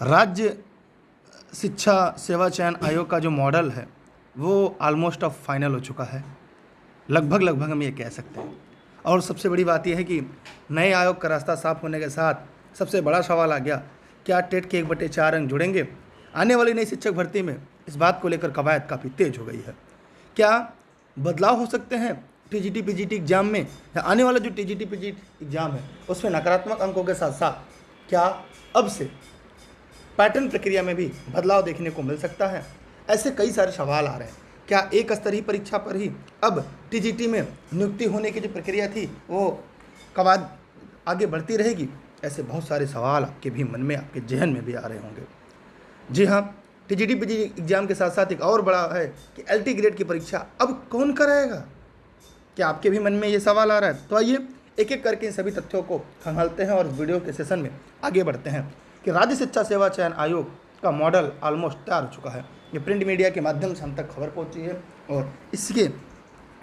राज्य शिक्षा सेवा चयन आयोग का जो मॉडल है वो ऑलमोस्ट अब फाइनल हो चुका है। लगभग हम ये कह सकते हैं। और सबसे बड़ी बात यह है कि नए आयोग का रास्ता साफ होने के साथ सबसे बड़ा सवाल आ गया, क्या टेट के 1/4 अंक जुड़ेंगे? आने वाली नई शिक्षक भर्ती में इस बात को लेकर कवायद काफ़ी तेज हो गई है। क्या बदलाव हो सकते हैं टीजीटी पीजीटी एग्जाम में, या आने वाला जो टीजीटी पीजीटी एग्जाम है उसमें नकारात्मक अंकों के साथ साथ क्या अब से पैटर्न प्रक्रिया में भी बदलाव देखने को मिल सकता है? ऐसे कई सारे सवाल आ रहे हैं। क्या एक स्तरीय परीक्षा पर ही अब टीजीटी में नियुक्ति होने की जो प्रक्रिया थी वो कवायद आगे बढ़ती रहेगी? ऐसे बहुत सारे सवाल आपके भी मन में, आपके जहन में भी आ रहे होंगे। जी हाँ, टीजीटी पीजीटी एग्जाम के साथ साथ एक और बड़ा है कि एलटी ग्रेड की परीक्षा अब कौन कराएगा? क्या आपके भी मन में ये सवाल आ रहा है? तो आइए एक एक करके इन सभी तथ्यों को खंगालते हैं और वीडियो के सेशन में आगे बढ़ते हैं कि राज्य शिक्षा सेवा चयन आयोग का मॉडल ऑलमोस्ट तैयार हो चुका है। ये प्रिंट मीडिया के माध्यम से हम तक खबर पहुंची है और इसके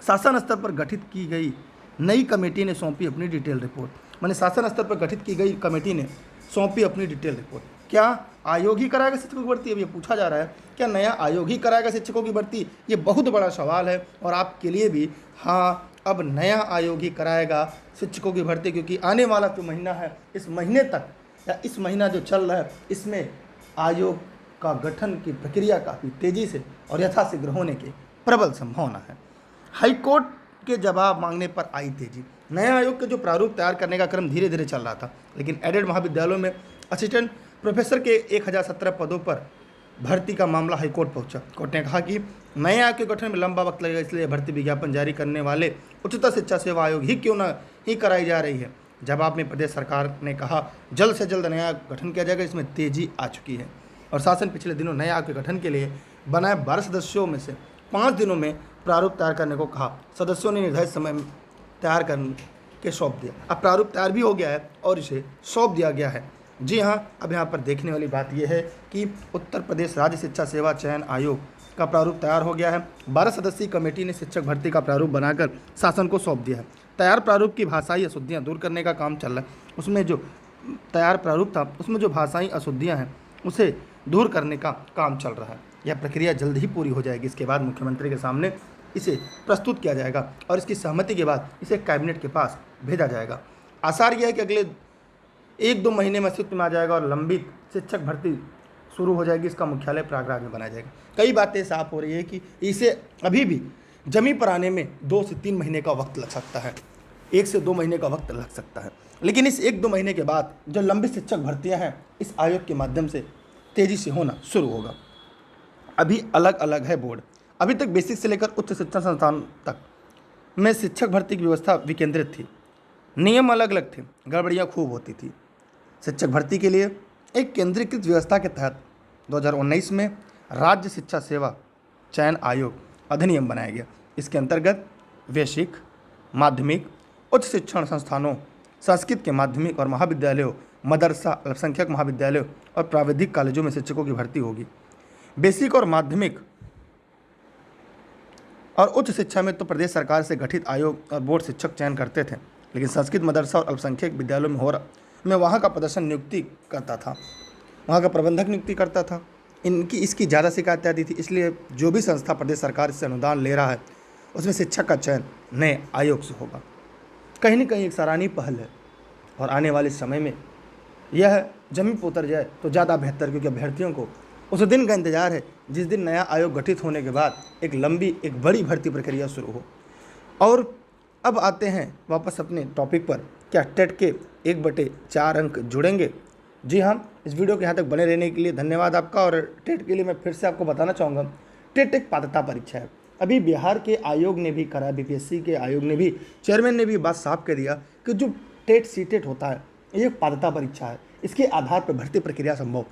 शासन स्तर पर गठित की गई नई कमेटी ने सौंपी अपनी डिटेल रिपोर्ट। माने शासन स्तर पर गठित की गई कमेटी ने सौंपी अपनी डिटेल रिपोर्ट। क्या आयोग ही कराएगा शिक्षकों की भर्ती? अब ये पूछा जा रहा है, क्या नया आयोग ही कराएगा शिक्षकों की भर्ती? ये बहुत बड़ा सवाल है और आपके लिए भी। हाँ, अब नया आयोग ही कराएगा शिक्षकों की भर्ती, क्योंकि आने वाला जो महीना है, इस महीने तक या इस महीना जो चल रहा है इसमें आयोग का गठन की प्रक्रिया काफ़ी तेज़ी से और यथाशीघ्र होने की प्रबल संभावना है। हाईकोर्ट के जवाब मांगने पर आई तेजी। नया आयोग के जो प्रारूप तैयार करने का क्रम धीरे धीरे चल रहा था, लेकिन एडेड महाविद्यालयों में असिस्टेंट प्रोफेसर के 1017 पदों पर भर्ती का मामला हाईकोर्ट पहुंचा। कोर्ट ने कहा कि नए आयोग के गठन में लंबा वक्त लगेगा, इसलिए भर्ती विज्ञापन जारी करने वाले उच्चतर शिक्षा सेवा आयोग ही क्यों न ही कराई जा रही है। जवाब में प्रदेश सरकार ने कहा जल्द से जल्द नया गठन किया जाएगा, इसमें तेजी आ चुकी है। और शासन पिछले दिनों नए आयोग के गठन के लिए बनाए 12 सदस्यों में से 5 दिनों में प्रारूप तैयार करने को कहा। सदस्यों ने निर्धारित समय में तैयार करके सौंप दिया। अब प्रारूप तैयार भी हो गया है और इसे सौंप दिया गया है। जी हाँ, अब यहाँ पर देखने वाली बात यह है कि उत्तर प्रदेश राज्य शिक्षा सेवा चयन आयोग का प्रारूप तैयार हो गया है। 12 सदस्यीय कमेटी ने शिक्षक भर्ती का प्रारूप बनाकर शासन को सौंप दिया है। तैयार प्रारूप की भाषाई अशुद्धियाँ दूर करने का काम चल रहा है। उसमें जो तैयार प्रारूप था उसमें जो भाषाई अशुद्धियाँ हैं उसे दूर करने का काम चल रहा है। यह प्रक्रिया जल्द ही पूरी हो जाएगी। इसके बाद मुख्यमंत्री के सामने इसे प्रस्तुत किया जाएगा और इसकी सहमति के बाद इसे कैबिनेट के पास भेजा जाएगा। आसार यह है कि अगले 1-2 महीने में अस्तित्व में आ जाएगा और लंबित शिक्षक भर्ती शुरू हो जाएगी। इसका मुख्यालय प्रयागराज में बनाया जाएगा। कई बातें साफ हो रही है कि इसे अभी भी जमी पर आने में 2 से 3 महीने का वक्त लग सकता है, 1 से 2 महीने का वक्त लग सकता है। लेकिन इस 1-2 महीने के बाद जो लंबित शिक्षक भर्तियां हैं इस आयोग के माध्यम से तेज़ी से होना शुरू होगा। अभी अलग अलग है बोर्ड। अभी तक बेसिक से लेकर उच्च शिक्षा संस्थान तक में शिक्षक भर्ती की व्यवस्था विकेंद्रित थी, नियम अलग अलग थे, गड़बड़ियाँ खूब होती थी। शिक्षक भर्ती के लिए एक केंद्रीकृत व्यवस्था के तहत 2019 में राज्य शिक्षा सेवा चयन आयोग अधिनियम बनाया गया। इसके अंतर्गत वैश्विक, माध्यमिक, उच्च शिक्षण संस्थानों, संस्कृत के माध्यमिक और महाविद्यालयों, मदरसा, अल्पसंख्यक महाविद्यालयों और प्राविधिक कॉलेजों में शिक्षकों की भर्ती होगी। बेसिक और माध्यमिक और उच्च शिक्षा में तो प्रदेश सरकार से गठित आयोग और बोर्ड शिक्षक चयन करते थे, लेकिन संस्कृत, मदरसा और अल्पसंख्यक विद्यालयों में वहाँ का प्रदर्शन नियुक्ति करता था, वहाँ का प्रबंधक नियुक्ति करता था। इसकी ज़्यादा शिकायत आती थी, इसलिए जो भी संस्था प्रदेश सरकार से अनुदान ले रहा है उसमें शिक्षक का चयन नए आयोग से होगा। कहीं न कहीं एक सराहनीय पहल है और आने वाले समय में यह जमी पर उतर जाए तो ज़्यादा बेहतर, क्योंकि अभ्यर्थियों को उस दिन का इंतजार है जिस दिन नया आयोग गठित होने के बाद एक लंबी, एक बड़ी भर्ती प्रक्रिया शुरू हो। और अब आते हैं वापस अपने टॉपिक पर, क्या टेट के 1/4 अंक जुड़ेंगे? जी हाँ, इस वीडियो के यहाँ तक बने रहने के लिए धन्यवाद आपका। और टेट के लिए मैं फिर से आपको बताना चाहूँगा, टेट एक पात्रता परीक्षा है। अभी बिहार के आयोग ने भी करा, बीपीएससी के आयोग ने भी, चेयरमैन ने भी बात साफ कर दिया कि जो टेट सीटेट होता है ये एक पात्रता परीक्षा है, इसके आधार पर भर्ती प्रक्रिया संभव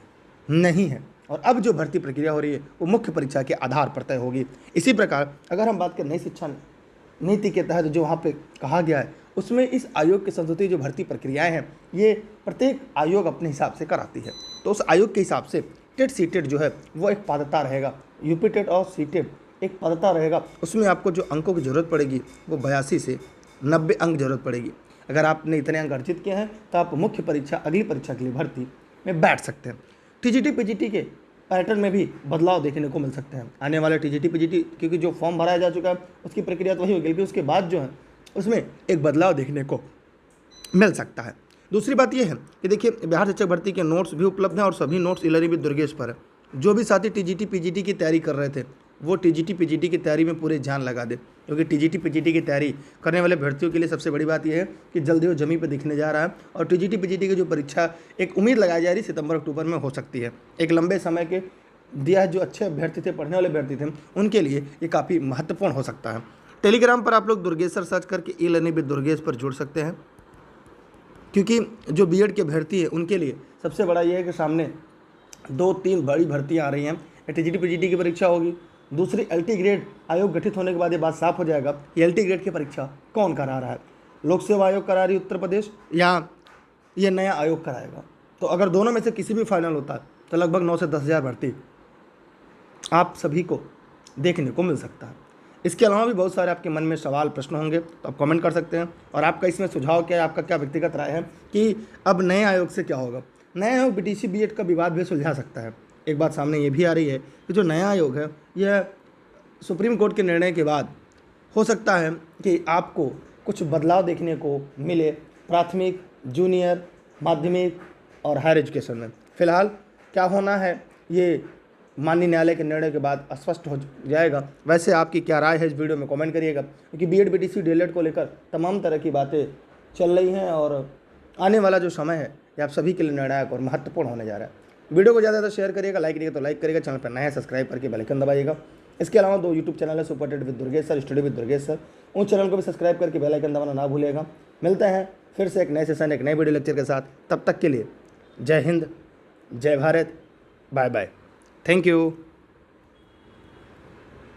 नहीं है। और अब जो भर्ती प्रक्रिया हो रही है वो मुख्य परीक्षा के आधार पर तय होगी। इसी प्रकार अगर हम बात करें नई शिक्षा नीति के तहत जो वहाँ पे कहा गया है उसमें इस आयोग की संस्तुति जो भर्ती प्रक्रियाएं हैं ये प्रत्येक आयोग अपने हिसाब से कराती है। तो उस आयोग के हिसाब से टेट सीटेट जो है वो एक पात्रता रहेगा। यूपी टेट और सीटेट एक पात्रता रहेगा। उसमें आपको जो अंकों की ज़रूरत पड़ेगी वो 82 से 90 अंक जरूरत पड़ेगी। अगर आपने इतने अंक अर्जित किए हैं तो आप मुख्य परीक्षा, अगली परीक्षा के लिए भर्ती में बैठ सकते हैं। टीजीटी पीजीटी के पैटर्न में भी बदलाव देखने को मिल सकते हैं। आने वाले टीजीटी पीजीटी, क्योंकि जो फॉर्म भराया जा चुका है उसकी प्रक्रिया तो वही होगी, लेकिन उसके बाद जो है उसमें एक बदलाव देखने को मिल सकता है। दूसरी बात यह है कि देखिए, बिहार शिक्षक भर्ती के नोट्स भी उपलब्ध हैं और सभी नोट्स ई-लर्निंग विद दुर्गेश पर है। जो भी साथी टीजीटी पीजीटी की तैयारी कर रहे थे वो टीजीटी पीजीटी की तैयारी में पूरे जान लगा दे, क्योंकि टीजीटी पीजीटी की तैयारी करने वाले अभ्यर्थियों के लिए सबसे बड़ी बात यह है कि जल्दी वो जमी पर दिखने जा रहा है। और टीजीटी पीजीटी की जो परीक्षा एक उम्मीद लगाई जा रही सितंबर अक्टूबर में हो सकती है, एक लंबे समय के दिया है, जो अच्छे अभ्यर्थी थे, पढ़ने वाले अभ्यर्थी थे, उनके लिए ये काफ़ी महत्वपूर्ण हो सकता है। टेलीग्राम पर आप लोग दुर्गेश सर सर्च करके ई-लर्निंग विद दुर्गेश पर जुड़ सकते हैं, क्योंकि जो बीएड के अभ्यर्थी है उनके लिए सबसे बड़ा ये है कि सामने 2-3 बड़ी भर्तियाँ आ रही हैं। टीजीटी पीजीटी की परीक्षा होगी, दूसरी एलटी ग्रेड आयोग गठित होने के बाद ये बात साफ हो जाएगा कि एलटी ग्रेड की परीक्षा कौन करा रहा है, लोक सेवा आयोग करा रही उत्तर प्रदेश या ये नया आयोग कराएगा। तो अगर दोनों में से किसी भी फाइनल होता है तो लगभग 9 से 10 हज़ार भर्ती आप सभी को देखने को मिल सकता है। इसके अलावा भी बहुत सारे आपके मन में सवाल प्रश्न होंगे तो आप कमेंट कर सकते हैं, और आपका इसमें सुझाव क्या है, आपका क्या व्यक्तिगत राय है कि अब नए आयोग से क्या होगा। नया आयोग बीटीसी बीएड का विवाद भी सुलझा सकता है। एक बात सामने ये भी आ रही है कि जो नया आयोग है यह सुप्रीम कोर्ट के निर्णय के बाद हो सकता है कि आपको कुछ बदलाव देखने को मिले प्राथमिक, जूनियर, माध्यमिक और हायर एजुकेशन में। फिलहाल क्या होना है ये माननीय न्यायालय के निर्णय के बाद स्पष्ट हो जाएगा। वैसे आपकी क्या राय है इस वीडियो में कमेंट करिएगा, क्योंकि बीएड बीटीसी डीएलएड को लेकर तमाम तरह की बातें चल रही हैं और आने वाला जो समय है ये आप सभी के लिए निर्णायक और महत्वपूर्ण होने जा रहा है। वीडियो को ज़्यादा शेयर करिएगा, लाइक करिएगा तो लाइक करिएगा, चैनल पर नया है सब्सक्राइब करके बेल आइकन दबाइएगा। इसके अलावा 2 यूट्यूब चैनल है, super TET with Durgesh sir, study with Durgesh sir, उन चैनल को भी सब्सक्राइब करके बेल आइकन दबाना ना भूलिएगा। मिलते हैं फिर से एक नए सेशन, एक नए वीडियो लेक्चर के साथ। तब तक के लिए Jai Hind, Jai Bharat, bye bye, thank you.